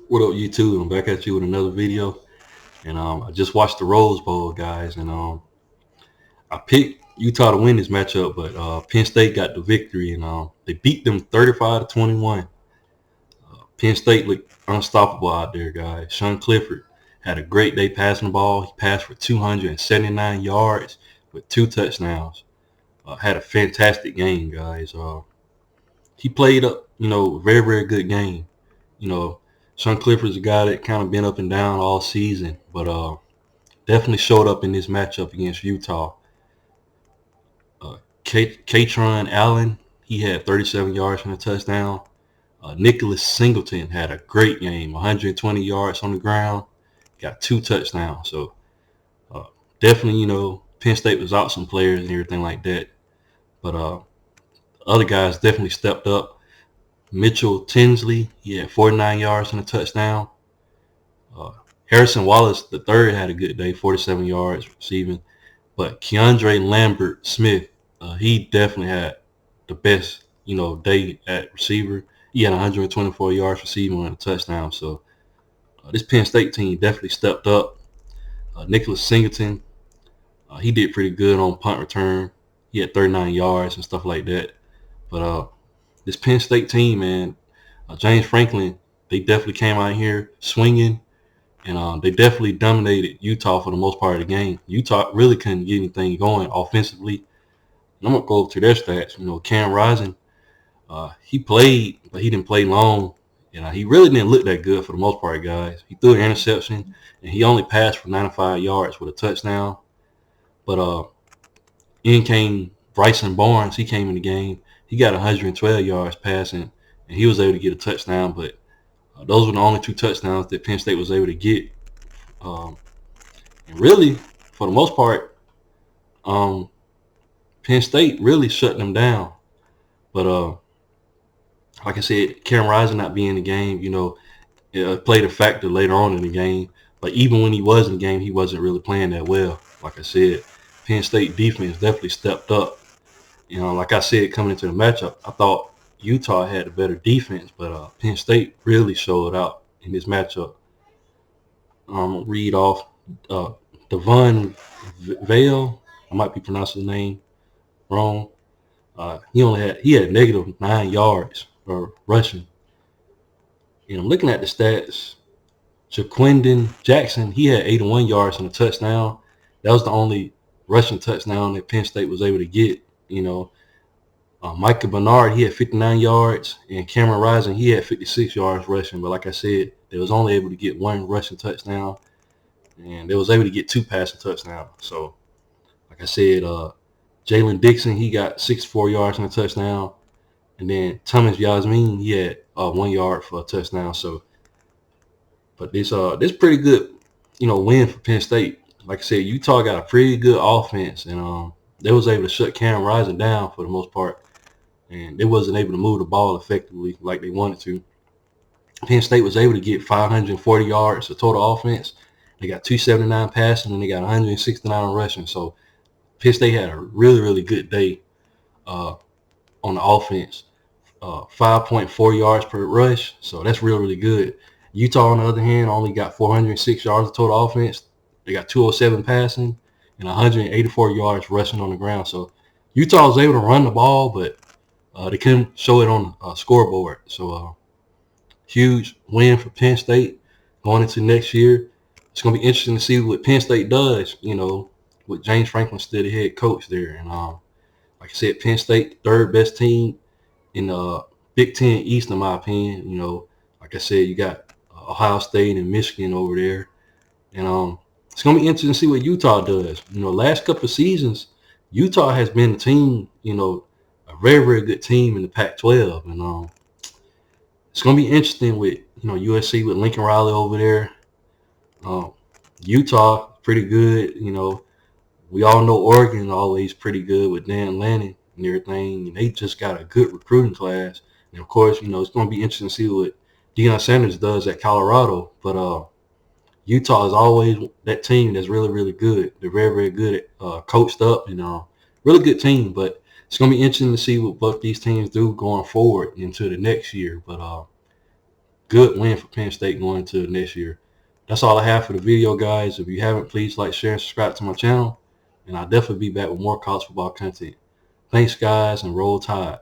What up, YouTube? I'm back at you with another video, and I just watched the Rose Bowl, guys, and I picked Utah to win this matchup, but Penn State got the victory, and they beat them 35-21. Penn State looked unstoppable out there, guys. Sean Clifford had a great day passing the ball. He passed for 279 yards with 2 touchdowns. Had a fantastic game, guys. He played up, very, very good game. You know, Sean Clifford's a guy that kind of been up and down all season, but definitely showed up in this matchup against Utah. Katron Allen, he had 37 yards and a touchdown. Nicholas Singleton had a great game, 120 yards on the ground, got 2 touchdowns. So definitely, Penn State was out some players and everything like that. But other guys definitely stepped up. Mitchell Tinsley, he had 49 yards and a touchdown. Harrison Wallace the third had a good day, 47 yards receiving. But Keandre Lambert Smith, he definitely had the best, day at receiver. He had 124 yards receiving and a touchdown. So this Penn State team definitely stepped up. Nicholas Singleton, he did pretty good on punt return. He had 39 yards and stuff like that. But this Penn State team, man, James Franklin, they definitely came out here swinging, and they definitely dominated Utah for the most part of the game. Utah really couldn't get anything going offensively. And I'm going to go over to their stats. Cam Rising, he played, but he didn't play long. He really didn't look that good for the most part, guys. He threw an interception, and he only passed for 95 yards with a touchdown. But in came Bryson Barnes. He came in the game. He got 112 yards passing, and he was able to get a touchdown. But those were the only 2 touchdowns that Penn State was able to get. And really, for the most part, Penn State really shut them down. But like I said, Cam Rising not being in the game, it played a factor later on in the game. But even when he was in the game, he wasn't really playing that well. Like I said, Penn State defense definitely stepped up. Like I said, coming into the matchup, I thought Utah had a better defense, but Penn State really showed out in this matchup. Read off Devon Vale. I might be pronouncing his name wrong. He had negative 9 yards for rushing. I'm looking at the stats. Jaquindon Jackson, he had 81 yards and a touchdown. That was the only rushing touchdown that Penn State was able to get. Micah Bernard, he had 59 yards, and Cameron Rising, he had 56 yards rushing. But like I said, they was only able to get 1 rushing touchdown, and they was able to get 2 passing touchdowns. So, like I said, Jalen Dixon, he got 64 yards and a touchdown, and then Thomas Yasmin, he had 1 yard for a touchdown. So, but this pretty good, win for Penn State. Like I said, Utah got a pretty good offense, and they was able to shut Cam Rising down for the most part, and they wasn't able to move the ball effectively like they wanted to. Penn State was able to get 540 yards of total offense. They got 279 passing, and they got 169 rushing. So Penn State had a really, really good day on the offense. 5.4 yards per rush, so that's really, really good. Utah, on the other hand, only got 406 yards of total offense. They got 207 passing and 184 yards rushing on the ground. So Utah was able to run the ball, but they couldn't show it on the scoreboard. So huge win for Penn State going into next year. It's going to be interesting to see what Penn State does, with James Franklin still the head coach there. And like I said, Penn State, third best team in the Big Ten East, in my opinion. Like I said, you got Ohio State and Michigan over there. And it's going to be interesting to see what Utah does. Last couple of seasons, Utah has been a team, a very, very good team in the Pac-12. And it's going to be interesting with, USC with Lincoln Riley over there. Utah, pretty good. We all know Oregon always pretty good with Dan Lanning and everything. And they just got a good recruiting class. And, of course, it's going to be interesting to see what Deion Sanders does at Colorado. But Utah is always that team that's really, really good. They're very, very good at coached up, really good team. But it's going to be interesting to see what both these teams do going forward into the next year. But good win for Penn State going into next year. That's all I have for the video, guys. If you haven't, please like, share, and subscribe to my channel. And I'll definitely be back with more college football content. Thanks, guys, and roll tide.